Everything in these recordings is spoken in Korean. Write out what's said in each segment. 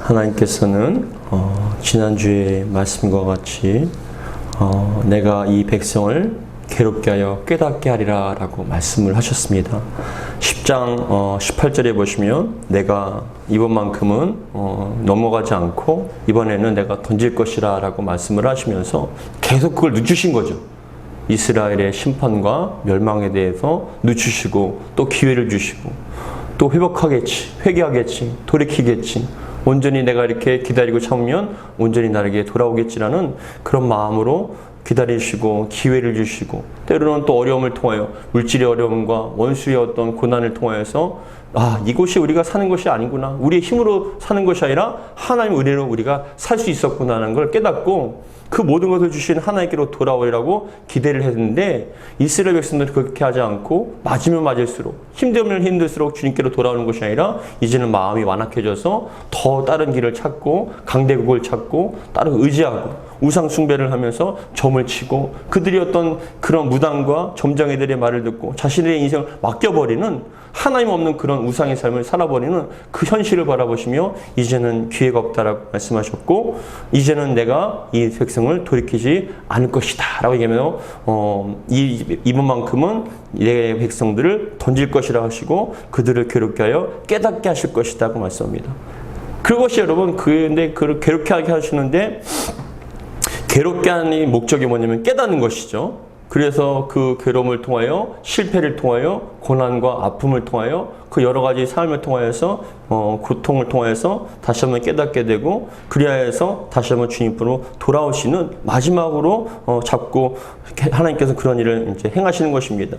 하나님께서는 지난주의 말씀과 같이 내가 이 백성을 괴롭게 하여 깨닫게 하리라 라고 말씀을 하셨습니다. 10장 18절에 보시면 내가 이번만큼은 넘어가지 않고 이번에는 내가 던질 것이라 라고 말씀을 하시면서 계속 그걸 늦추신 거죠. 이스라엘의 심판과 멸망에 대해서 늦추시고 또 기회를 주시고 또 회복하겠지, 회개하겠지, 돌이키겠지, 온전히 내가 이렇게 기다리고 참으면 온전히 나에게 돌아오겠지라는 그런 마음으로 기다리시고 기회를 주시고, 때로는 또 어려움을 통하여 물질의 어려움과 원수의 어떤 고난을 통하여서 이곳이 우리가 사는 것이 아니구나, 우리의 힘으로 사는 것이 아니라 하나님의 은혜로 우리가 살 수 있었구나 하는 걸 깨닫고 그 모든 것을 주신 하나님께로 돌아오리라고 기대를 했는데, 이스라엘 백성들은 그렇게 하지 않고 맞으면 맞을수록, 힘들면 힘들수록 주님께로 돌아오는 것이 아니라 이제는 마음이 완악해져서 더 다른 길을 찾고 강대국을 찾고 다른 의지하고 우상 숭배를 하면서 점을 치고 그들이 어떤 그런 무당과 점장애들의 말을 듣고 자신의 인생을 맡겨버리는, 하나님 없는 그런 우상의 삶을 살아버리는 그 현실을 바라보시며 이제는 기회가 없다라고 말씀하셨고, 이제는 내가 이 백성을 돌이키지 않을 것이다 라고 얘기하며 이번만큼은 내 백성들을 던질 것이라 하시고 그들을 괴롭게 하여 깨닫게 하실 것이다 고 말씀합니다. 그것이 여러분, 근데 그를 괴롭게 하게 하시는데, 괴롭게 하는 목적이 뭐냐면 깨닫는 것이죠. 그래서 그 괴로움을 통하여, 실패를 통하여, 고난과 아픔을 통하여, 그 여러 가지 삶을 통하여서 고통을 통하여서 다시 한번 깨닫게 되고, 그리하여서 다시 한번 주님으로 돌아오시는 마지막으로 잡고 하나님께서 그런 일을 이제 행하시는 것입니다.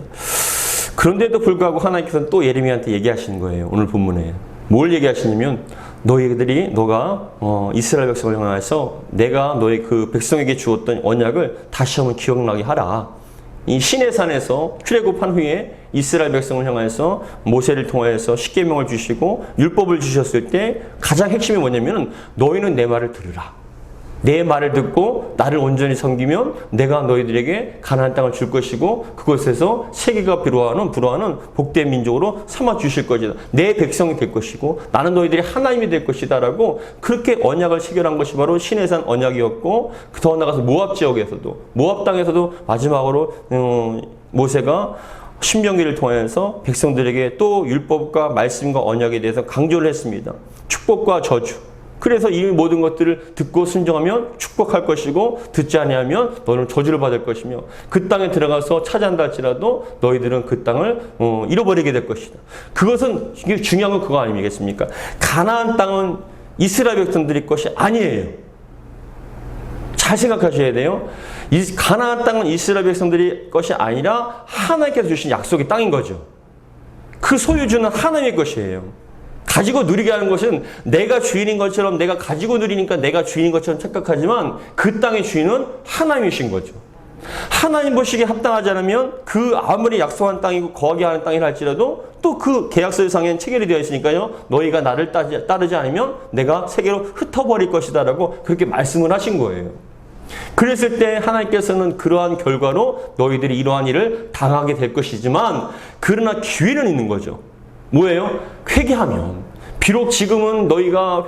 그런데도 불구하고 하나님께서는 또 예레미야한테 얘기하시는 거예요. 오늘 본문에 뭘 얘기하시냐면, 너가 이스라엘 백성을 향해서 내가 너의 그 백성에게 주었던 언약을 다시 한번 기억나게 하라. 이 시내산에서 출애굽한 후에 이스라엘 백성을 향해서 모세를 통하여서 십계명을 주시고 율법을 주셨을 때 가장 핵심이 뭐냐면, 너희는 내 말을 들으라. 내 말을 듣고 나를 온전히 섬기면 내가 너희들에게 가나안 땅을 줄 것이고 그곳에서 세계가 불화하는 복된 민족으로 삼아 주실 것이다. 내 백성이 될 것이고 나는 너희들이 하나님이 될 것이다 라고 그렇게 언약을 체결한 것이 바로 시내산 언약이었고, 더 나아가서 모압 지역에서도, 모압 땅에서도 마지막으로 모세가 신명기를 통해서 백성들에게 또 율법과 말씀과 언약에 대해서 강조를 했습니다. 축복과 저주. 그래서 이 모든 것들을 듣고 순종하면 축복할 것이고, 듣지 아니하면 너는 저주를 받을 것이며, 그 땅에 들어가서 차지한다 할지라도 너희들은 그 땅을 잃어버리게 될 것이다. 그것은 중요한 건 그거 아니겠습니까? 가나안 땅은 이스라엘 백성들의 것이 아니에요. 잘 생각하셔야 돼요. 이 가나안 땅은 이스라엘 백성들의 것이 아니라 하나님께서 주신 약속의 땅인 거죠. 그 소유주는 하나님의 것이에요. 가지고 누리게 하는 것은 내가 주인인 것처럼, 내가 가지고 누리니까 내가 주인인 것처럼 착각하지만 그 땅의 주인은 하나님이신 거죠. 하나님 보시기에 합당하지 않으면 그 아무리 약속한 땅이고 거하게 하는 땅이라 할지라도 또 그 계약서상에는 체결이 되어 있으니까요. 너희가 나를 따르지 않으면 내가 세계로 흩어버릴 것이다 라고 그렇게 말씀을 하신 거예요. 그랬을 때 하나님께서는 그러한 결과로 너희들이 이러한 일을 당하게 될 것이지만, 그러나 기회는 있는 거죠. 뭐예요? 회개하면. 비록 지금은 너희가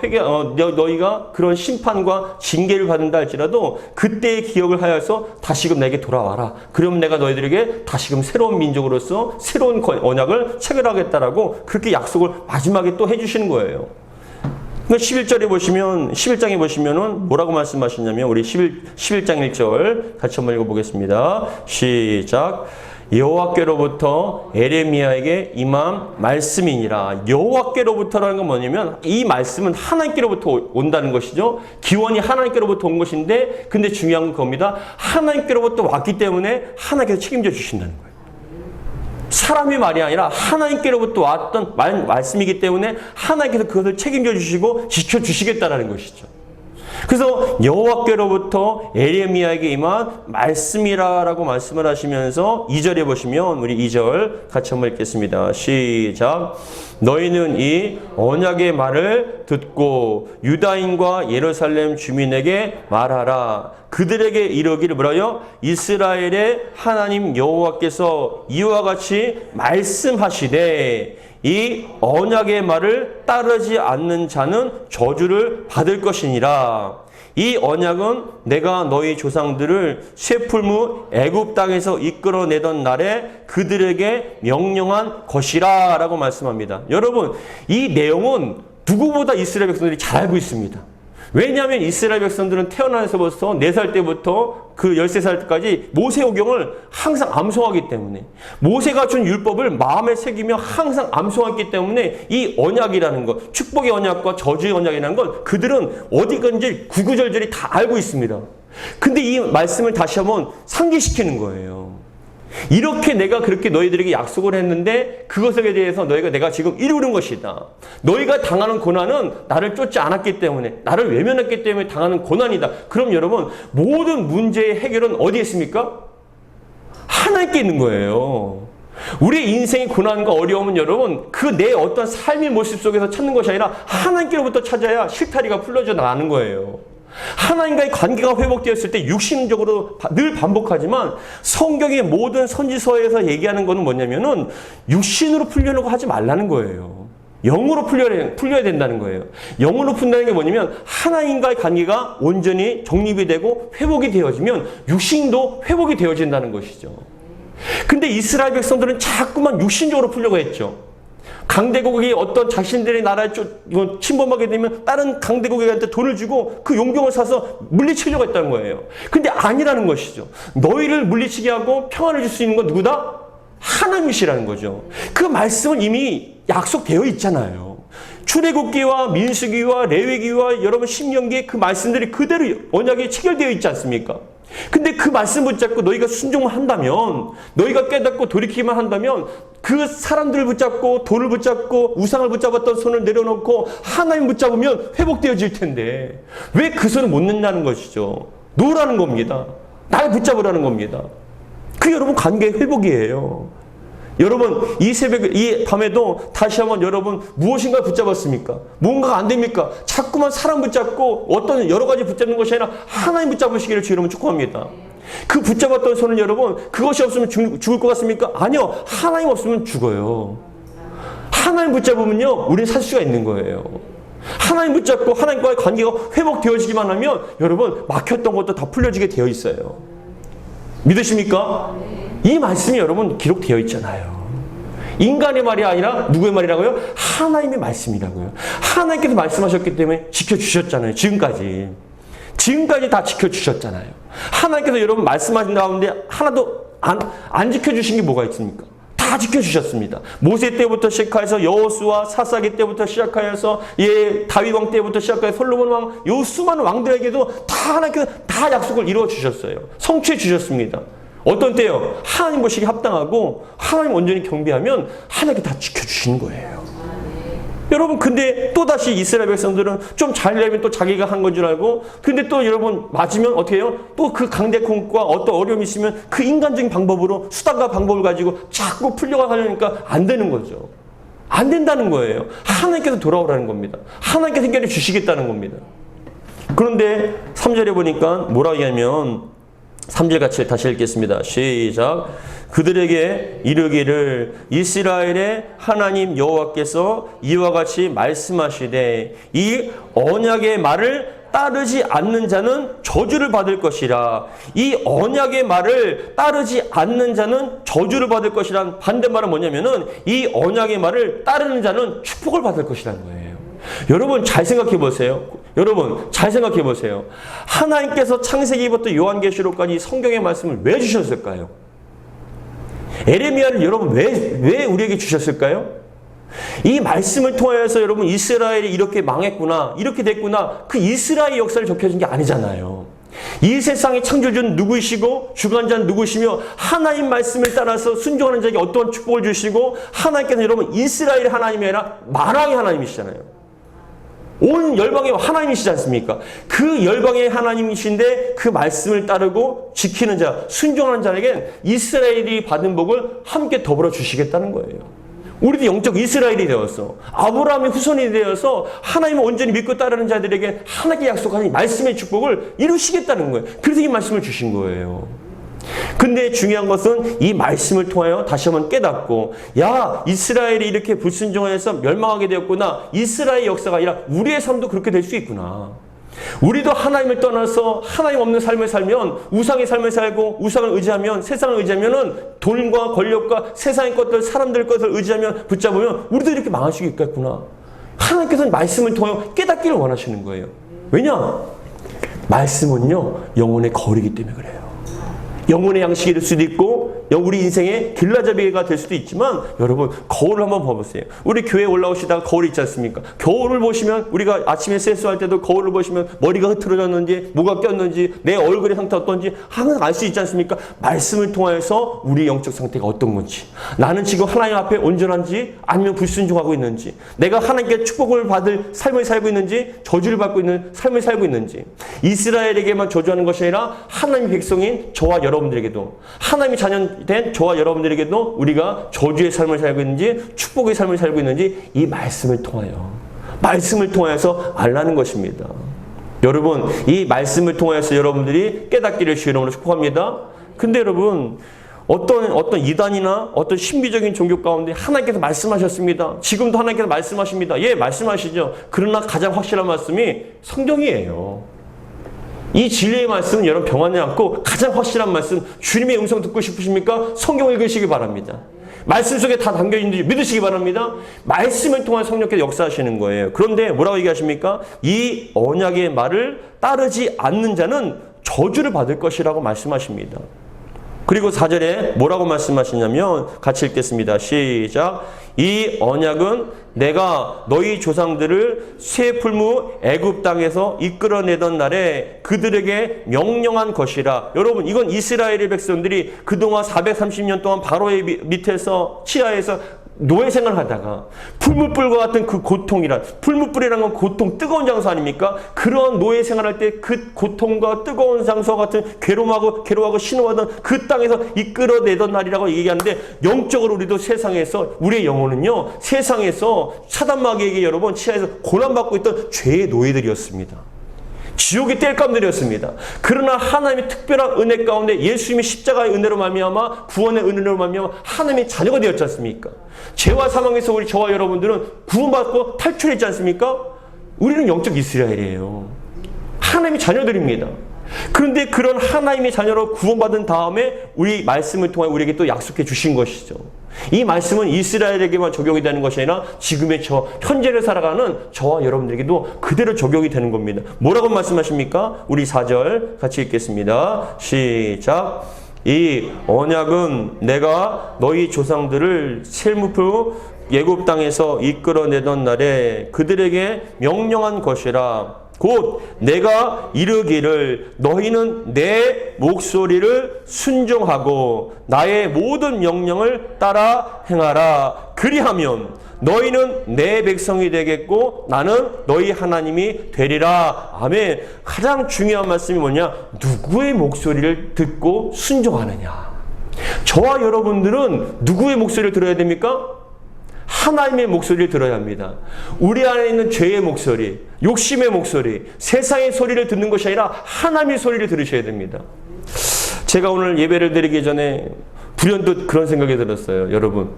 그런 심판과 징계를 받는다 할지라도 그때의 기억을 하여서 다시금 내게 돌아와라. 그러면 내가 너희들에게 다시금 새로운 민족으로서 새로운 언약을 체결하겠다라고 그렇게 약속을 마지막에 또 해주시는 거예요. 11장에 보시면은 뭐라고 말씀하시냐면, 우리 11장 1절 같이 한번 읽어보겠습니다. 시작. 여호와께로부터 에레미야에게 임한 말씀이니라. 여호와께로부터라는 건 뭐냐면, 이 말씀은 하나님께로부터 온다는 것이죠. 기원이 하나님께로부터 온 것인데, 근데 중요한 건 겁니다. 하나님께로부터 왔기 때문에 하나님께서 책임져 주신다는 거예요. 사람의 말이 아니라 하나님께로부터 왔던 말씀이기 때문에 하나님께서 그것을 책임져 주시고 지켜주시겠다라는 것이죠. 그래서 여호와께로부터 에레미야에게 임한 말씀이라고 말씀을 하시면서 2절에 보시면, 우리 2절 같이 한번 읽겠습니다. 시작. 너희는 이 언약의 말을 듣고 유다인과 예루살렘 주민에게 말하라. 그들에게 이르기를 뭐라요? 이스라엘의 하나님 여호와께서 이와 같이 말씀하시되 이 언약의 말을 따르지 않는 자는 저주를 받을 것이니라. 이 언약은 내가 너희 조상들을 쇠풀무 애굽 땅에서 이끌어내던 날에 그들에게 명령한 것이라 라고 말씀합니다. 여러분, 이 내용은 누구보다 이스라엘 백성들이 잘 알고 있습니다. 왜냐하면 이스라엘 백성들은 태어나서부터 4살 때부터 그 13살 때까지 모세오경을 항상 암송하기 때문에, 모세가 준 율법을 마음에 새기며 항상 암송했기 때문에 이 언약이라는 것, 축복의 언약과 저주의 언약이라는 건 그들은 어디든지 구구절절히 다 알고 있습니다. 근데 이 말씀을 다시 한번 상기시키는 거예요. 이렇게 내가 그렇게 너희들에게 약속을 했는데 그것에 대해서 너희가 내가 지금 이루는 것이다. 너희가 당하는 고난은 나를 쫓지 않았기 때문에, 나를 외면했기 때문에 당하는 고난이다. 그럼 여러분, 모든 문제의 해결은 어디에 있습니까? 하나님께 있는 거예요. 우리의 인생의 고난과 어려움은 여러분, 그 내 어떤 삶의 모습 속에서 찾는 것이 아니라 하나님께로부터 찾아야 실타리가 풀려져 나가는 거예요. 하나님과의 관계가 회복되었을 때 육신적으로 늘 반복하지만 성경의 모든 선지서에서 얘기하는 것은 뭐냐면은 육신으로 풀려고 하지 말라는 거예요. 영으로 풀려야 된다는 거예요. 영으로 푼다는 게 뭐냐면 하나님과의 관계가 온전히 정립이 되고 회복이 되어지면 육신도 회복이 되어진다는 것이죠. 근데 이스라엘 백성들은 자꾸만 육신적으로 풀려고 했죠. 강대국이 어떤 자신들의 나라에 침범하게 되면 다른 강대국에게 돈을 주고 그 용병을 사서 물리치려고 했다는 거예요. 근데 아니라는 것이죠. 너희를 물리치게 하고 평안을 줄 수 있는 건 누구다? 하나님이시라는 거죠. 그 말씀은 이미 약속되어 있잖아요. 출애굽기와 민수기와 레위기와 여러분 신명기에 그 말씀들이 그대로 언약에 체결되어 있지 않습니까? 근데 그 말씀 붙잡고 너희가 순종만 한다면, 너희가 깨닫고 돌이키기만 한다면 그 사람들을 붙잡고 돈을 붙잡고 우상을 붙잡았던 손을 내려놓고 하나님 붙잡으면 회복되어질 텐데 왜 그 손을 못 넣냐는 것이죠. 놓으라는 겁니다. 날 붙잡으라는 겁니다. 그게 여러분 관계의 회복이에요. 여러분, 이 새벽, 이 밤에도 다시 한번 여러분 무엇인가 붙잡았습니까? 뭔가가 안 됩니까? 자꾸만 사람 붙잡고 어떤 여러 가지 붙잡는 것이 아니라 하나님 붙잡으시기를 주 여러분 축복합니다. 그 붙잡았던 손은 여러분 그것이 없으면 죽을 것 같습니까? 아니요. 하나님 없으면 죽어요. 하나님 붙잡으면요 우리는 살 수가 있는 거예요. 하나님 붙잡고 하나님과의 관계가 회복되어지기만 하면 여러분 막혔던 것도 다 풀려지게 되어 있어요. 믿으십니까? 이 말씀이 여러분 기록되어 있잖아요. 인간의 말이 아니라 누구의 말이라고요? 하나님의 말씀이라고요. 하나님께서 말씀하셨기 때문에 지켜주셨잖아요. 지금까지 다 지켜주셨잖아요. 하나님께서 여러분 말씀하신 가운데 하나도 안 지켜주신 게 뭐가 있습니까? 다 지켜주셨습니다. 모세 때부터 시작해서 여호수아 사사기 때부터 시작하여서 다윗 왕 때부터 시작해서 솔로몬 왕, 요 수많은 왕들에게도 다 하나님께서 다 약속을 이루어 주셨어요. 성취해 주셨습니다. 어떤 때요? 하나님 보시기 합당하고 하나님 온전히 경배하면 하나님께 다 지켜주시는 거예요. 여러분, 근데 또다시 이스라엘 백성들은 좀 잘되면 또 자기가 한 건 줄 알고, 근데 또 여러분 맞으면 어떻게 해요? 또 그 강대콩과 어떤 어려움이 있으면 그 인간적인 방법으로 수단과 방법을 가지고 자꾸 풀려가려니까 안 되는 거죠. 안 된다는 거예요. 하나님께서 돌아오라는 겁니다. 하나님께서 해결해 주시겠다는 겁니다. 그런데 3절에 보니까 뭐라 하냐면 3절 같이 다시 읽겠습니다. 시작. 그들에게 이르기를 이스라엘의 하나님 여호와께서 이와 같이 말씀하시되 이 언약의 말을 따르지 않는 자는 저주를 받을 것이라. 이 언약의 말을 따르지 않는 자는 저주를 받을 것이란 반대말은 뭐냐면은 이 언약의 말을 따르는 자는 축복을 받을 것이라는 거예요. 여러분 잘 생각해 보세요. 여러분 잘 생각해 보세요. 하나님께서 창세기부터 요한계시록까지 성경의 말씀을 왜 주셨을까요? 에레미야를 여러분 왜 우리에게 주셨을까요? 이 말씀을 통하여서 여러분 이스라엘이 이렇게 망했구나, 이렇게 됐구나, 그 이스라엘 역사를 적혀진 게 아니잖아요. 이 세상의 창조주는 누구이시고 주관자는 누구시며 하나님 말씀을 따라서 순종하는 자에게 어떤 축복을 주시고, 하나님께서 여러분 이스라엘의 하나님이 아니라 만왕의 하나님이시잖아요. 온 열방의 하나님이시지 않습니까? 그 열방의 하나님이신데 그 말씀을 따르고 지키는 자, 순종하는 자에겐 이스라엘이 받은 복을 함께 더불어 주시겠다는 거예요. 우리도 영적 이스라엘이 되었어. 아브라함의 후손이 되어서 하나님을 온전히 믿고 따르는 자들에게 하나님께 약속하신 말씀의 축복을 이루시겠다는 거예요. 그래서 이 말씀을 주신 거예요. 근데 중요한 것은 이 말씀을 통하여 다시 한번 깨닫고, 야, 이스라엘이 이렇게 불순종해서 멸망하게 되었구나. 이스라엘 역사가 아니라 우리의 삶도 그렇게 될 수 있구나. 우리도 하나님을 떠나서 하나님 없는 삶을 살면, 우상의 삶을 살고 우상을 의지하면, 세상을 의지하면은 돈과 권력과 세상의 것들, 사람들 것을 의지하면, 붙잡으면 우리도 이렇게 망할 수 있겠구나. 하나님께서는 말씀을 통하여 깨닫기를 원하시는 거예요. 왜냐? 말씀은요, 영혼의 거리이기 때문에 그래요. 영혼의 양식이 될 수도 있고 우리 인생의 길라잡이가 될 수도 있지만, 여러분 거울을 한번 봐보세요. 우리 교회에 올라오시다가 거울이 있지 않습니까? 거울을 보시면, 우리가 아침에 세수할 때도 거울을 보시면 머리가 흐트러졌는지 뭐가 꼈는지 내 얼굴의 상태 어떤지 항상 알 수 있지 않습니까? 말씀을 통해서 우리 영적 상태가 어떤 건지, 나는 지금 하나님 앞에 온전한지 아니면 불순종하고 있는지, 내가 하나님께 축복을 받을 삶을 살고 있는지 저주를 받고 있는 삶을 살고 있는지, 이스라엘에게만 저주하는 것이 아니라 하나님의 백성인 저와 여러분들에게도, 하나님의 자녀된 저와 여러분들에게도 우리가 저주의 삶을 살고 있는지 축복의 삶을 살고 있는지 이 말씀을 통하여서 알라는 것입니다. 여러분, 이 말씀을 통해서 여러분들이 깨닫기를 주의 이름으로 축복합니다. 근데 여러분, 어떤 이단이나 어떤 신비적인 종교 가운데 하나님께서 말씀하셨습니다. 지금도 하나님께서 말씀하십니다. 예, 말씀하시죠. 그러나 가장 확실한 말씀이 성경이에요. 이 진리의 말씀은 여러분 병하지 않고 가장 확실한 말씀, 주님의 음성 듣고 싶으십니까? 성경 읽으시기 바랍니다. 말씀 속에 다 담겨있는지 믿으시기 바랍니다. 말씀을 통한 성령께서 역사하시는 거예요. 그런데 뭐라고 얘기하십니까? 이 언약의 말을 따르지 않는 자는 저주를 받을 것이라고 말씀하십니다. 그리고 4절에 뭐라고 말씀하시냐면, 같이 읽겠습니다. 시작. 이 언약은 내가 너희 조상들을 새 풀무 애굽 땅에서 이끌어내던 날에 그들에게 명령한 것이라. 여러분, 이건 이스라엘의 백성들이 그동안 430년 동안 바로의 밑에서, 치하에서 노예 생활을 하다가 풀무불과 같은 그 고통이란, 풀무불이라는 건 고통, 뜨거운 장소 아닙니까? 그런 노예 생활할 때 그 고통과 뜨거운 장소 같은 괴로워하고 신음하던 그 땅에서 이끌어내던 날이라고 얘기하는데, 영적으로 우리도 세상에서, 우리의 영혼은요, 세상에서 사단마귀에게 여러분 치하에서 고난받고 있던 죄의 노예들이었습니다. 지옥의 땔감들이었습니다. 그러나 하나님의 특별한 은혜 가운데 예수님의 십자가의 은혜로 말미암아, 구원의 은혜로 말미암아 하나님의 자녀가 되었지 않습니까? 죄와 사망에서 우리 저와 여러분들은 구원받고 탈출했지 않습니까? 우리는 영적 이스라엘이에요. 하나님의 자녀들입니다. 그런데 그런 하나님의 자녀로 구원받은 다음에 우리 말씀을 통해 우리에게 또 약속해 주신 것이죠. 이 말씀은 이스라엘에게만 적용이 되는 것이 아니라 지금의 현재를 살아가는 저와 여러분들에게도 그대로 적용이 되는 겁니다. 뭐라고 말씀하십니까? 우리 4절 같이 읽겠습니다. 시작. 이 언약은 내가 너희 조상들을 셀무프 애굽 땅에서 이끌어내던 날에 그들에게 명령한 것이라. 곧 내가 이르기를 너희는 내 목소리를 순종하고 나의 모든 명령을 따라 행하라. 그리하면 너희는 내 백성이 되겠고 나는 너희 하나님이 되리라. 아멘. 가장 중요한 말씀이 뭐냐? 누구의 목소리를 듣고 순종하느냐. 저와 여러분들은 누구의 목소리를 들어야 됩니까? 하나님의 목소리를 들어야 합니다. 우리 안에 있는 죄의 목소리, 욕심의 목소리, 세상의 소리를 듣는 것이 아니라 하나님의 소리를 들으셔야 됩니다. 제가 오늘 예배를 드리기 전에 불현듯 그런 생각이 들었어요. 여러분,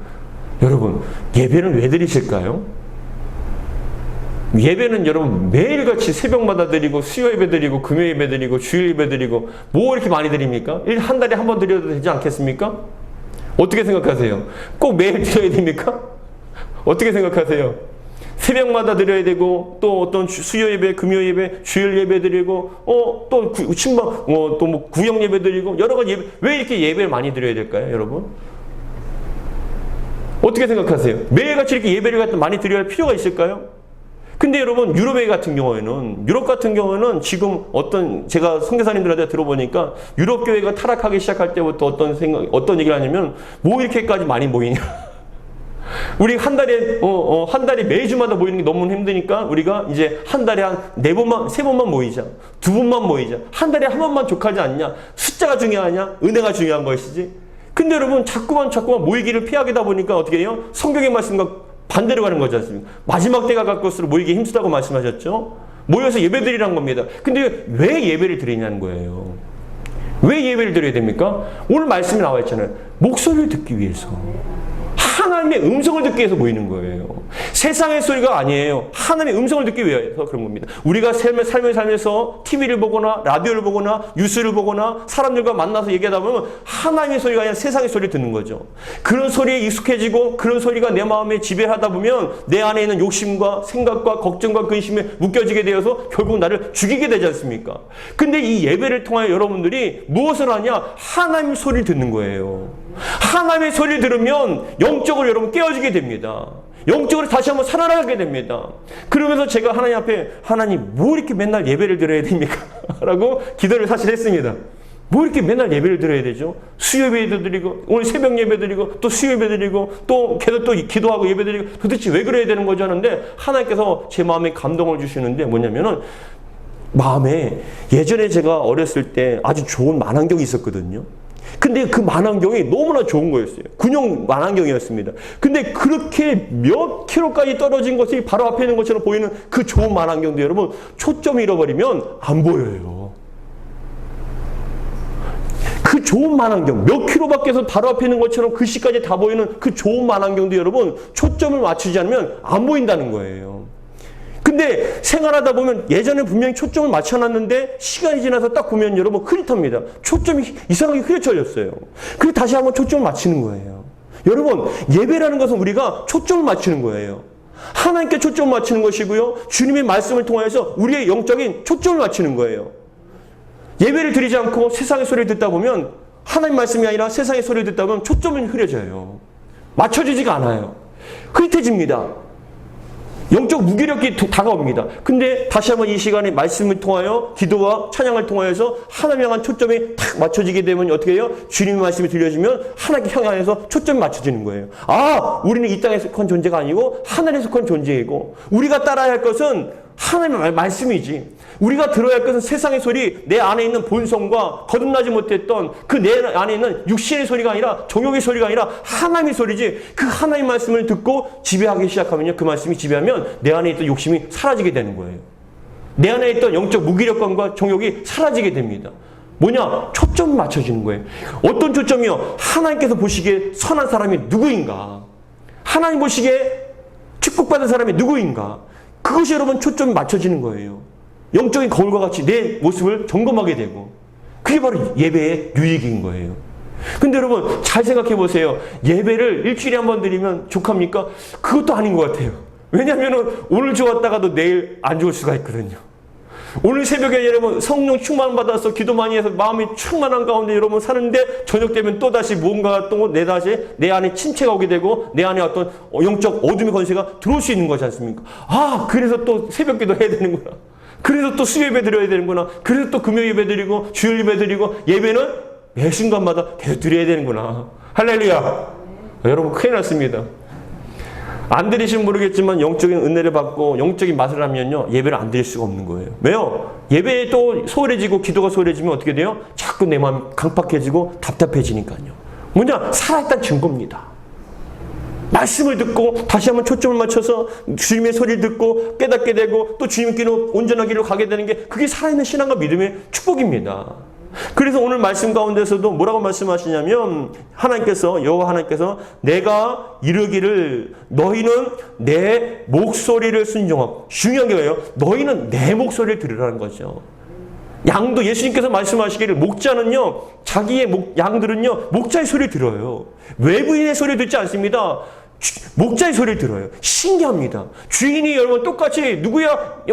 예배는 왜 드리실까요? 예배는 여러분 매일같이 새벽마다 드리고, 수요 예배 드리고, 금요 예배 드리고, 주일 예배 드리고, 뭐 이렇게 많이 드립니까? 한 달에 한 번 드려도 되지 않겠습니까? 어떻게 생각하세요? 꼭 매일 드려야 됩니까? 어떻게 생각하세요? 새벽마다 드려야 되고, 또 어떤 수요 예배, 금요 예배, 주일 예배 드리고, 또 신방, 또 뭐 구역 예배 드리고, 여러 가지 예배, 왜 이렇게 예배를 많이 드려야 될까요, 여러분? 어떻게 생각하세요? 매일같이 이렇게 예배를 많이 드려야 할 필요가 있을까요? 근데 여러분, 유럽 같은 경우에는 지금 제가 선교사님들한테 들어보니까 유럽 교회가 타락하기 시작할 때부터 어떤 얘기를 하냐면, 뭐 이렇게까지 많이 모이냐. 우리 한 달에 매주마다 모이는 게 너무 힘드니까 우리가 이제 한 달에 한 4번만, 3번만 모이자. 2번만 모이자. 한 달에 한 번만 족하지 않냐? 숫자가 중요하냐? 은혜가 중요한 것이지. 근데 여러분 자꾸만 모이기를 피하게다 보니까 어떻게 해요? 성경의 말씀과 반대로 가는 거지 않습니까? 마지막 때가 가까울수록 모이기에 힘쓰라고 말씀하셨죠? 모여서 예배드리라는 겁니다. 근데 왜 예배를 드리냐는 거예요. 왜 예배를 드려야 됩니까? 오늘 말씀이 나와 있잖아요. 목소리를 듣기 위해서. 하나님의 음성을 듣기 위해서 모이는 거예요. 세상의 소리가 아니에요. 하나님의 음성을 듣기 위해서 그런 겁니다. 우리가 삶을 살면서 TV를 보거나 라디오를 보거나 뉴스를 보거나 사람들과 만나서 얘기하다 보면 하나님의 소리가 아니라 세상의 소리를 듣는 거죠. 그런 소리에 익숙해지고 그런 소리가 내 마음에 지배하다 보면 내 안에 있는 욕심과 생각과 걱정과 근심에 묶여지게 되어서 결국 나를 죽이게 되지 않습니까? 근데 이 예배를 통하여 여러분들이 무엇을 하냐? 하나님의 소리를 듣는 거예요. 하나님의 소리를 들으면 영적으로 여러분 깨어지게 됩니다. 영적으로 다시 한번 살아나게 됩니다. 그러면서 제가 하나님 앞에 하나님 뭐 이렇게 맨날 예배를 드려야 됩니까? 라고 기도를 사실 했습니다. 뭐 이렇게 맨날 예배를 드려야 되죠? 수요예배도 드리고 오늘 새벽 예배 드리고 또 수요예배 드리고 또 계속 또 기도하고 예배 드리고 도대체 왜 그래야 되는 거죠? 하는데 하나님께서 제 마음에 감동을 주시는데 뭐냐면은 마음에 예전에 제가 어렸을 때 아주 좋은 만환경이 있었거든요. 근데 그 만환경이 너무나 좋은 거였어요. 군용 만환경이었습니다. 근데 그렇게 몇 킬로까지 떨어진 것이 바로 앞에 있는 것처럼 보이는 그 좋은 만환경도 여러분 초점 잃어버리면 안 보여요. 그 좋은 만환경 몇 킬로 밖에서 바로 앞에 있는 것처럼 글씨까지 다 보이는 그 좋은 만환경도 여러분 초점을 맞추지 않으면 안 보인다는 거예요. 근데 생활하다 보면 예전에 분명히 초점을 맞춰놨는데 시간이 지나서 딱 보면 여러분 흐릿합니다. 초점이 이상하게 흐려져졌어요. 그리고 다시 한번 초점을 맞추는 거예요. 여러분 예배라는 것은 우리가 초점을 맞추는 거예요. 하나님께 초점을 맞추는 것이고요. 주님의 말씀을 통해서 우리의 영적인 초점을 맞추는 거예요. 예배를 드리지 않고 세상의 소리를 듣다 보면 하나님 말씀이 아니라 세상의 소리를 듣다 보면 초점은 흐려져요. 맞춰지지가 않아요. 흐릿해집니다. 영적 무기력이 다가옵니다. 근데 다시 한번 이 시간에 말씀을 통하여 기도와 찬양을 통하여서 하나님 향한 초점이 탁 맞춰지게 되면 어떻게 해요? 주님의 말씀이 들려지면 하나님께 향해서 초점이 맞춰지는 거예요. 아, 우리는 이 땅에 속한 존재가 아니고 하늘에 속한 존재이고 우리가 따라야 할 것은 하나님의 말씀이지. 우리가 들어야 할 것은 세상의 소리, 내 안에 있는 본성과 거듭나지 못했던 그 내 안에 있는 육신의 소리가 아니라 정욕의 소리가 아니라 하나님의 소리지. 그 하나님의 말씀을 듣고 지배하기 시작하면요. 그 말씀이 지배하면 내 안에 있던 욕심이 사라지게 되는 거예요. 내 안에 있던 영적 무기력감과 정욕이 사라지게 됩니다. 뭐냐? 초점을 맞춰지는 거예요. 어떤 초점이요? 하나님께서 보시기에 선한 사람이 누구인가? 하나님 보시기에 축복받은 사람이 누구인가? 그것이 여러분 초점이 맞춰지는 거예요. 영적인 거울과 같이 내 모습을 점검하게 되고 그게 바로 예배의 유익인 거예요. 근데 여러분 잘 생각해 보세요. 예배를 일주일에 한 번 드리면 족합니까? 그것도 아닌 것 같아요. 왜냐하면 오늘 좋았다가도 내일 안 좋을 수가 있거든요. 오늘 새벽에 여러분 성령 충만 받아서 기도 많이 해서 마음이 충만한 가운데 여러분 사는데 저녁 되면 또다시 무언가가 또 내 안에 침체가 오게 되고 내 안에 어떤 영적 어둠의 권세가 들어올 수 있는 거지 않습니까? 아, 그래서 또 새벽 기도 해야 되는구나. 그래서 또 수요 예배 드려야 되는구나. 그래서 또 금요 예배 드리고 주일 예배 드리고 예배는 매 순간마다 계속 드려야 되는구나. 할렐루야. 여러분 큰일 났습니다. 안 드리시면 모르겠지만 영적인 은혜를 받고 영적인 맛을 하면요 예배를 안 드릴 수가 없는 거예요. 왜요? 예배에 또 소홀해지고 기도가 소홀해지면 어떻게 돼요? 자꾸 내 마음이 강팍해지고 답답해지니까요. 뭐냐? 살아있다는 증거입니다. 말씀을 듣고 다시 한번 초점을 맞춰서 주님의 소리를 듣고 깨닫게 되고 또 주님께로 온전한 길로 가게 되는 게 그게 살아있는 신앙과 믿음의 축복입니다. 그래서 오늘 말씀 가운데서도 뭐라고 말씀하시냐면 여호와 하나님께서 내가 이르기를 너희는 내 목소리를 순종하고 중요한 게 뭐예요? 너희는 내 목소리를 들으라는 거죠. 양도 예수님께서 말씀하시기를 목자는요 자기의 양들은요 목자의 소리를 들어요. 외부인의 소리를 듣지 않습니다. 목자의 소리를 들어요. 신기합니다. 주인이 여러분 똑같이 누구야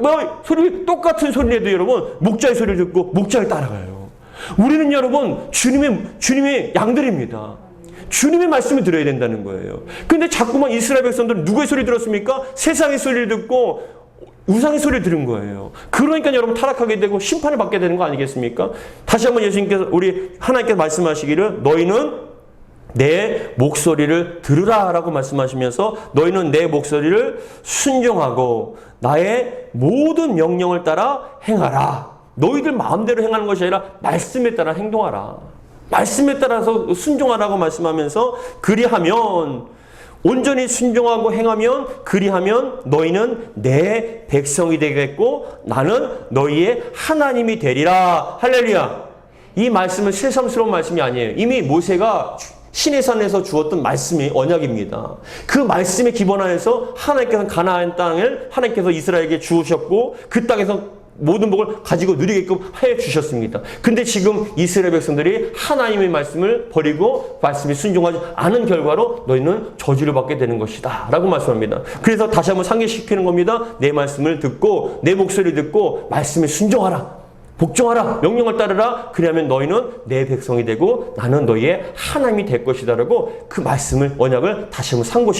소리 똑같은 소리를 해도 여러분 목자의 소리를 듣고 목자를 따라가요. 우리는 여러분 주님의 양들입니다. 주님의 말씀을 들어야 된다는 거예요. 근데 자꾸만 이스라엘 백성들은 누구의 소리 들었습니까? 세상의 소리를 듣고 우상의 소리를 들은 거예요. 그러니까 여러분 타락하게 되고 심판을 받게 되는 거 아니겠습니까? 다시 한번 예수님께서 우리 하나님께서 말씀하시기를 너희는 내 목소리를 들으라 라고 말씀하시면서 너희는 내 목소리를 순종하고 나의 모든 명령을 따라 행하라. 너희들 마음대로 행하는 것이 아니라 말씀에 따라 행동하라. 말씀에 따라서 순종하라고 말씀하면서 그리하면 온전히 순종하고 행하면 그리하면 너희는 내 백성이 되겠고 나는 너희의 하나님이 되리라. 할렐루야. 이 말씀은 새삼스러운 말씀이 아니에요. 이미 모세가 시내산에서 주었던 말씀이 언약입니다. 그 말씀에 기본하여서 하나님께서 가나안 땅을 하나님께서 이스라엘에게 주우셨고 그 땅에서 모든 복을 가지고 누리게끔 하여 주셨습니다. 근데 지금 이스라엘 백성들이 하나님의 말씀을 버리고 말씀에 순종하지 않은 결과로 너희는 저주를 받게 되는 것이다 라고 말씀합니다. 그래서 다시 한번 상기시키는 겁니다. 내 말씀을 듣고 내 목소리 듣고 말씀에 순종하라. 복종하라. 명령을 따르라. 그러면 너희는 내 백성이 되고 나는 너희의 하나님이 될 것이다 라고 그 말씀을 언약을 다시 한번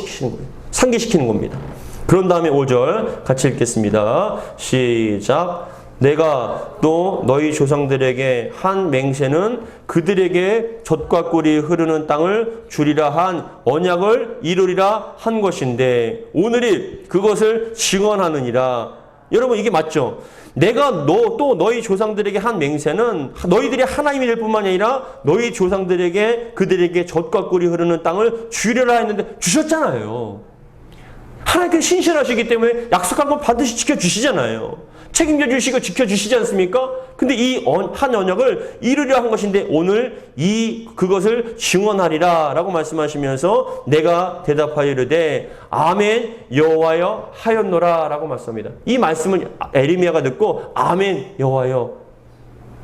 상기시키는 겁니다. 그런 다음에 5절 같이 읽겠습니다. 시작. 내가 또 너희 조상들에게 한 맹세는 그들에게 젖과 꿀이 흐르는 땅을 주리라 한 언약을 이루리라 한 것인데 오늘이 그것을 증언하느니라. 여러분 이게 맞죠? 내가 또 너희 조상들에게 한 맹세는 너희들이 하나님이 될 뿐만 아니라 너희 조상들에게 그들에게 젖과 꿀이 흐르는 땅을 주리라 했는데 주셨잖아요. 하나님께서 신실하시기 때문에 약속한 건 반드시 지켜주시잖아요. 책임져 주시고 지켜주시지 않습니까? 근데 이 한 언약을 이루려 한 것인데 오늘 그것을 증언하리라 라고 말씀하시면서 내가 대답하여 이르되 아멘 여호와여 하였노라 라고 말씀합니다. 이 말씀을 에레미야가 듣고 아멘 여호와여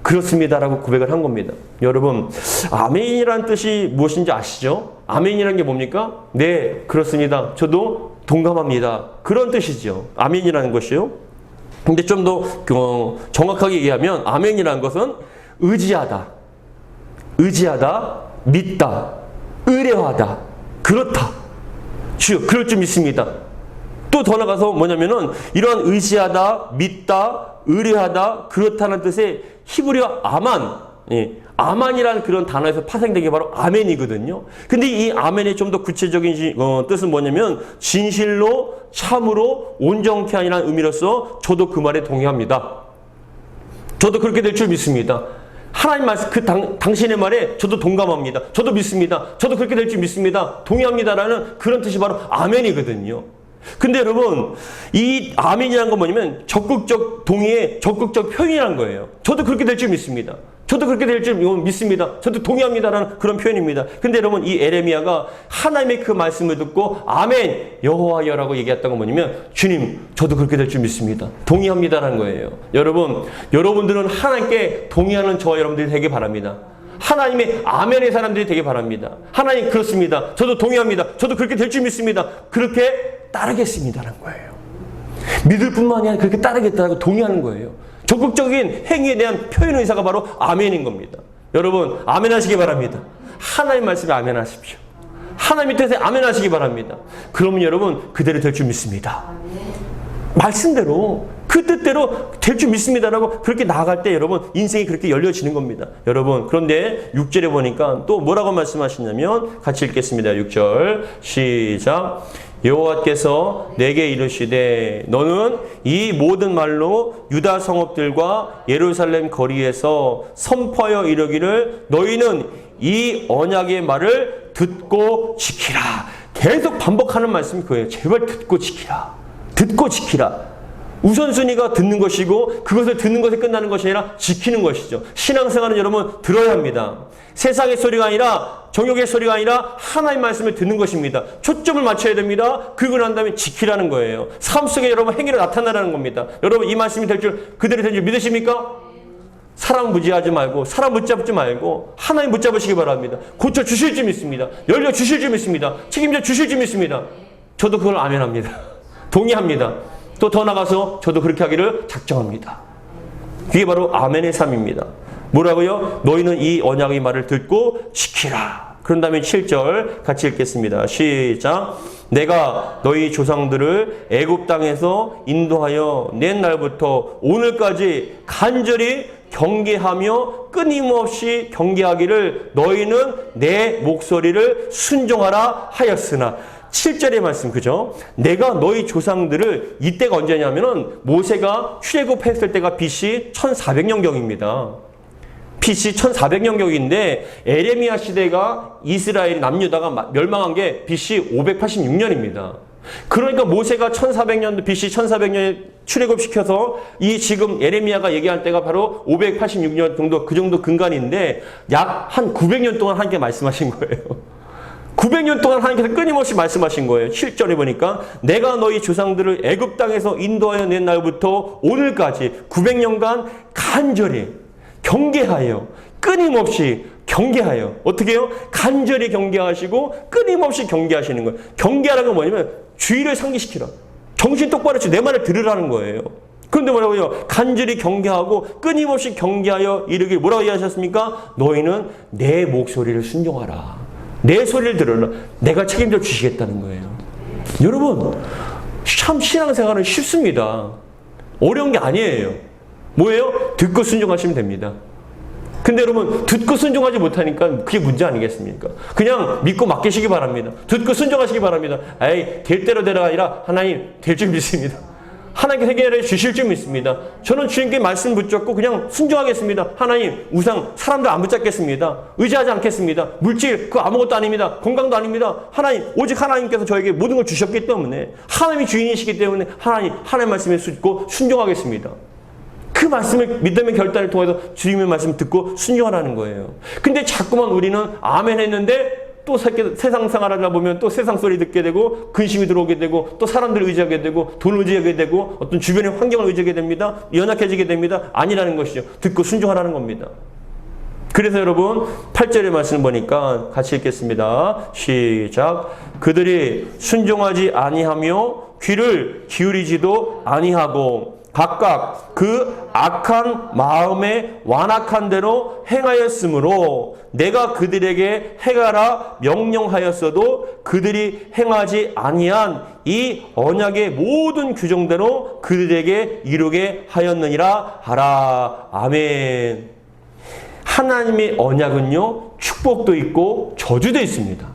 그렇습니다라고 고백을 한 겁니다. 여러분 아멘이라는 뜻이 무엇인지 아시죠? 아멘이라는 게 뭡니까? 네 그렇습니다. 저도 동감합니다. 그런 뜻이죠. 아멘이라는 것이요. 근데 좀 더 정확하게 얘기하면 아멘이라는 것은 의지하다, 믿다, 의뢰하다, 그렇다. 주여 그럴 줄 믿습니다. 또 더 나가서 뭐냐면은 이러한 의지하다, 믿다, 의뢰하다, 그렇다는 뜻의 히브리어 아만, 아만이라는 그런 단어에서 파생된 게 바로 아멘이거든요. 근데 이 아멘의 좀 더 구체적인 뜻은 뭐냐면 진실로 참으로 온전케 하니라는 의미로서 저도 그 말에 동의합니다. 저도 그렇게 될 줄 믿습니다. 하나님 말씀 당신의 말에 저도 동감합니다. 저도 믿습니다. 저도 그렇게 될 줄 믿습니다. 동의합니다라는 그런 뜻이 바로 아멘이거든요. 근데 여러분 이 아멘이라는 건 뭐냐면 적극적 동의의 적극적 표현이라는 거예요. 저도 그렇게 될 줄 믿습니다. 저도 그렇게 될 줄 믿습니다. 저도 동의합니다라는 그런 표현입니다. 근데 여러분 이 에레미야가 하나님의 그 말씀을 듣고 아멘 여호와여라고 얘기했던 건 뭐냐면 주님 저도 그렇게 될 줄 믿습니다. 동의합니다라는 거예요. 여러분들은 하나님께 동의하는 저와 여러분들이 되길 바랍니다. 하나님의 아멘의 사람들이 되길 바랍니다. 하나님 그렇습니다. 저도 동의합니다. 저도 그렇게 될 줄 믿습니다. 그렇게 따르겠습니다라는 거예요. 믿을 뿐만 아니라 그렇게 따르겠다고 동의하는 거예요. 적극적인 행위에 대한 표현 의사가 바로 아멘인 겁니다. 여러분 아멘 하시기 바랍니다. 하나님 말씀에 아멘 하십시오. 하나님의 뜻에 아멘 하시기 바랍니다. 그러면 여러분 그대로 될 줄 믿습니다. 말씀대로 그 뜻대로 될 줄 믿습니다라고 그렇게 나아갈 때 여러분 인생이 그렇게 열려지는 겁니다. 여러분 그런데 6절에 보니까 또 뭐라고 말씀하시냐면 같이 읽겠습니다. 6절 시작. 여호와께서 내게 이르시되 너는 이 모든 말로 유다 성읍들과 예루살렘 거리에서 선포하여 이르기를 너희는 이 언약의 말을 듣고 지키라. 계속 반복하는 말씀이 그거예요. 제발 듣고 지키라. 듣고 지키라. 우선순위가 듣는 것이고 그것을 듣는 것에 끝나는 것이 아니라 지키는 것이죠. 신앙생활은 여러분 들어야 합니다. 세상의 소리가 아니라 정욕의 소리가 아니라 하나님의 말씀을 듣는 것입니다. 초점을 맞춰야 됩니다. 그리고 난 다음에 지키라는 거예요. 삶 속에 여러분 행위로 나타나라는 겁니다. 여러분 이 말씀이 그대로 될 줄 믿으십니까? 사람 무지하지 말고 사람 붙잡지 말고 하나님 붙잡으시기 바랍니다. 고쳐주실 줄 믿습니다. 열려주실 줄 믿습니다. 책임져 주실 줄 믿습니다. 저도 그걸 아멘합니다. 동의합니다. 또 더 나가서 저도 그렇게 하기를 작정합니다. 그게 바로 아멘의 삶입니다. 뭐라고요? 너희는 이 언약의 말을 듣고 지키라. 그런 다음에 7절 같이 읽겠습니다. 시작. 내가 너희 조상들을 애굽 땅에서 인도하여 낸 날부터 오늘까지 간절히 경계하며 끊임없이 경계하기를 너희는 내 목소리를 순종하라 하였으나 7절의 말씀 그죠? 내가 너희 조상들을 이때가 언제냐면은 모세가 출애굽했을 때가 BC 1400년경입니다. BC 1400년경인데 에레미야 시대가 이스라엘 남유다가 멸망한 게 BC 586년입니다. 그러니까 모세가 1400년도 BC 1400년에 출애굽시켜서 이 지금 에레미야가 얘기할 때가 바로 586년 정도 그 정도 근간인데 약 한 900년 동안 하나님께 말씀하신 거예요. 900년 동안 하나님께서 끊임없이 말씀하신 거예요. 7절에 보니까 내가 너희 조상들을 애굽 땅에서 인도하여 낸 날부터 오늘까지 900년간 간절히 경계하여 끊임없이 경계하여 어떻게 해요? 간절히 경계하시고 끊임없이 경계하시는 거예요. 경계하라는 건 뭐냐면 주의를 상기시키라. 정신 똑바로 내 말을 들으라는 거예요. 그런데 뭐라고요? 간절히 경계하고 끊임없이 경계하여 이르길 뭐라고 얘기하셨습니까? 너희는 내 목소리를 순종하라. 내 소리를 들으라. 내가 책임져 주시겠다는 거예요. 여러분, 참 신앙생활은 쉽습니다. 어려운 게 아니에요. 뭐예요? 듣고 순종하시면 됩니다. 근데 여러분, 듣고 순종하지 못하니까 그게 문제 아니겠습니까? 그냥 믿고 맡기시기 바랍니다. 듣고 순종하시기 바랍니다. 에이, 될 대로 되라가 아니라 하나님 될 줄 믿습니다. 하나님께서 해결해 주실 줄 믿습니다. 저는 주님께 말씀 붙잡고 그냥 순종하겠습니다. 하나님, 우상, 사람들 안 붙잡겠습니다. 의지하지 않겠습니다. 물질, 그거 아무것도 아닙니다. 건강도 아닙니다. 하나님, 오직 하나님께서 저에게 모든 걸 주셨기 때문에 하나님이 주인이시기 때문에 하나님 말씀에 듣고 순종하겠습니다. 그 말씀을 믿음의 결단을 통해서 주님의 말씀을 듣고 순종하라는 거예요. 근데 자꾸만 우리는 아멘 했는데 또 세상 생활하다 보면 또 세상 소리 듣게 되고 근심이 들어오게 되고 또 사람들을 의지하게 되고 돈을 의지하게 되고 어떤 주변의 환경을 의지하게 됩니다. 연약해지게 됩니다. 아니라는 것이죠. 듣고 순종하라는 겁니다. 그래서 여러분 8절의 말씀을 보니까 같이 읽겠습니다. 시작. 그들이 순종하지 아니하며 귀를 기울이지도 아니하고 각각 그 악한 마음에 완악한 대로 행하였으므로 내가 그들에게 행하라 명령하였어도 그들이 행하지 아니한 이 언약의 모든 규정대로 그들에게 이루게 하였느니라 하라. 아멘. 하나님의 언약은요, 축복도 있고 저주도 있습니다.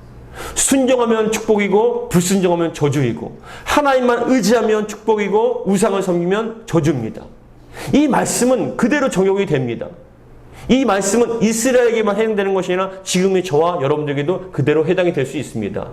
순종하면 축복이고 불순종하면 저주이고 하나님만 의지하면 축복이고 우상을 섬기면 저주입니다. 이 말씀은 그대로 적용이 됩니다. 이 말씀은 이스라엘에게만 해당되는 것이 아니라 지금의 저와 여러분들에게도 그대로 해당이 될 수 있습니다.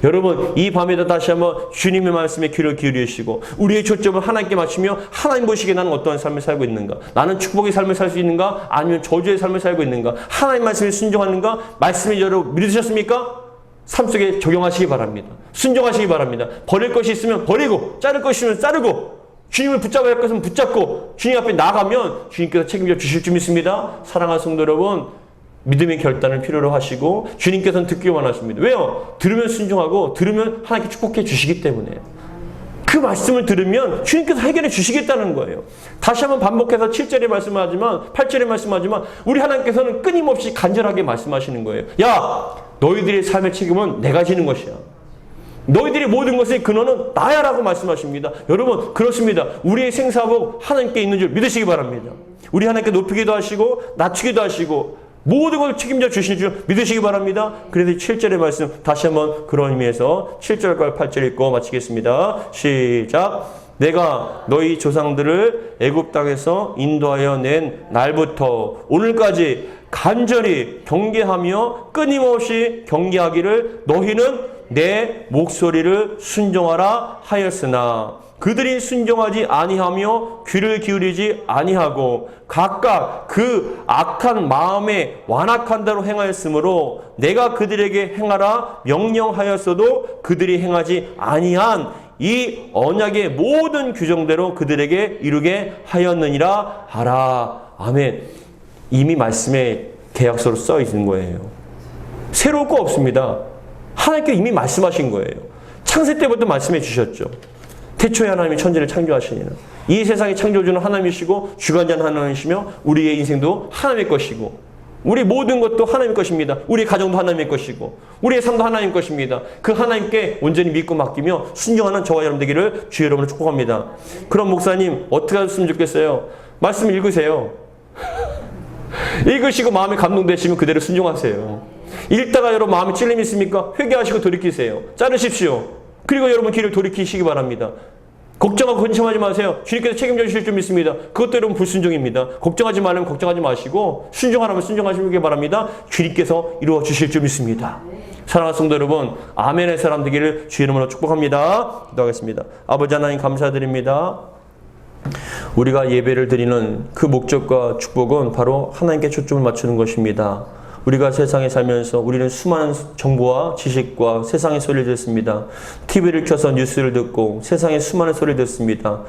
여러분, 이 밤에도 다시 한번 주님의 말씀에 귀를 기울이시고 우리의 초점을 하나님께 맞추며 하나님 보시기에 나는 어떠한 삶을 살고 있는가? 나는 축복의 삶을 살 수 있는가? 아니면 저주의 삶을 살고 있는가? 하나님 말씀에 순종하는가? 말씀을 여러분 믿으셨습니까? 삶 속에 적용하시기 바랍니다. 순종하시기 바랍니다. 버릴 것이 있으면 버리고 자를 것이 있으면 자르고 주님을 붙잡아야 할 것은 붙잡고 주님 앞에 나가면 주님께서 책임져 주실 줄 믿습니다. 사랑하는 성도 여러분, 믿음의 결단을 필요로 하시고 주님께서는 듣기만 하십니다. 왜요? 들으면 순종하고 들으면 하나님께 축복해 주시기 때문에 그 말씀을 들으면 주님께서 해결해 주시겠다는 거예요. 다시 한번 반복해서 7절에 말씀하지만 8절에 말씀하지만 우리 하나님께서는 끊임없이 간절하게 말씀하시는 거예요. 야, 너희들의 삶의 책임은 내가 지는 것이야. 너희들의 모든 것의 근원은 나야 라고 말씀하십니다. 여러분, 그렇습니다. 우리의 생사복 하나님께 있는 줄 믿으시기 바랍니다. 우리 하나님께 높이기도 하시고 낮추기도 하시고 모든 걸 책임져 주실 줄 믿으시기 바랍니다. 그래서 7절의 말씀 다시 한번 그런 의미에서 7절과 8절 읽고 마치겠습니다. 시작. 내가 너희 조상들을 애굽 땅에서 인도하여 낸 날부터 오늘까지 간절히 경계하며 끊임없이 경계하기를 너희는 내 목소리를 순종하라 하였으나 그들이 순종하지 아니하며 귀를 기울이지 아니하고 각각 그 악한 마음에 완악한 대로 행하였으므로 내가 그들에게 행하라 명령하였어도 그들이 행하지 아니한 이 언약의 모든 규정대로 그들에게 이루게 하였느니라 하라. 아멘. 이미 말씀에 계약서로 써 있는 거예요. 새로울 거 없습니다. 하나님께 이미 말씀하신 거예요. 창세 때부터 말씀해 주셨죠. 태초에 하나님이 천지를 창조하시니라. 이 세상의 창조주는 하나님이시고 주관자는 하나님이시며 우리의 인생도 하나님의 것이고 우리 모든 것도 하나님의 것입니다. 우리 가정도 하나님의 것이고 우리의 삶도 하나님의 것입니다. 그 하나님께 온전히 믿고 맡기며 순종하는 저와 여러분 되기를 주의 여러분을 축복합니다. 그럼 목사님 어떻게 하셨으면 좋겠어요? 말씀 읽으세요. 읽으시고 마음에 감동되시면 그대로 순종하세요. 읽다가 여러분 마음에 찔림이 있습니까? 회개하시고 돌이키세요. 자르십시오. 그리고 여러분 길을 돌이키시기 바랍니다. 걱정하고 근심하지 마세요. 주님께서 책임져 주실 줄 믿습니다. 그것도 여러분 불순종입니다. 걱정하지 말라면 걱정하지 마시고 순종하라면 순종하시길 바랍니다. 주님께서 이루어 주실 줄 믿습니다. 사랑하는 성도 여러분, 아멘의 사람 되기를 주의 이름으로 축복합니다. 기도하겠습니다. 아버지 하나님 감사드립니다. 우리가 예배를 드리는 그 목적과 축복은 바로 하나님께 초점을 맞추는 것입니다. 우리가 세상에 살면서 우리는 수많은 정보와 지식과 세상의 소리를 듣습니다. TV를 켜서 뉴스를 듣고 세상의 수많은 소리를 듣습니다.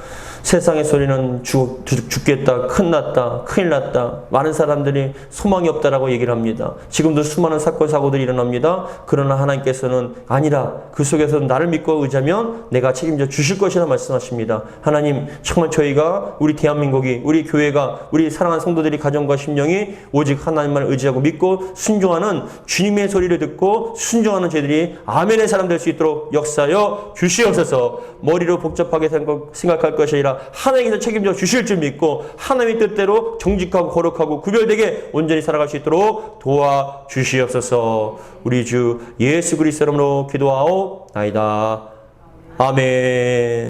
세상의 소리는 죽겠다, 큰일 났다. 많은 사람들이 소망이 없다라고 얘기를 합니다. 지금도 수많은 사건, 사고들이 일어납니다. 그러나 하나님께서는 아니라 그 속에서 나를 믿고 의지하면 내가 책임져 주실 것이라 말씀하십니다. 하나님, 정말 저희가 우리 대한민국이, 우리 교회가, 우리 사랑하는 성도들이 가정과 심령이 오직 하나님만 의지하고 믿고 순종하는 주님의 소리를 듣고 순종하는 저희들이 아멘의 사람 될 수 있도록 역사하여 주시옵소서. 머리로 복잡하게 생각할 것이 아니라 하나님께서 책임져 주실 줄 믿고 하나님의 뜻대로 정직하고 거룩하고 구별되게 온전히 살아갈 수 있도록 도와주시옵소서. 우리 주 예수 그리스도 이름으로 기도하옵나이다. 아멘.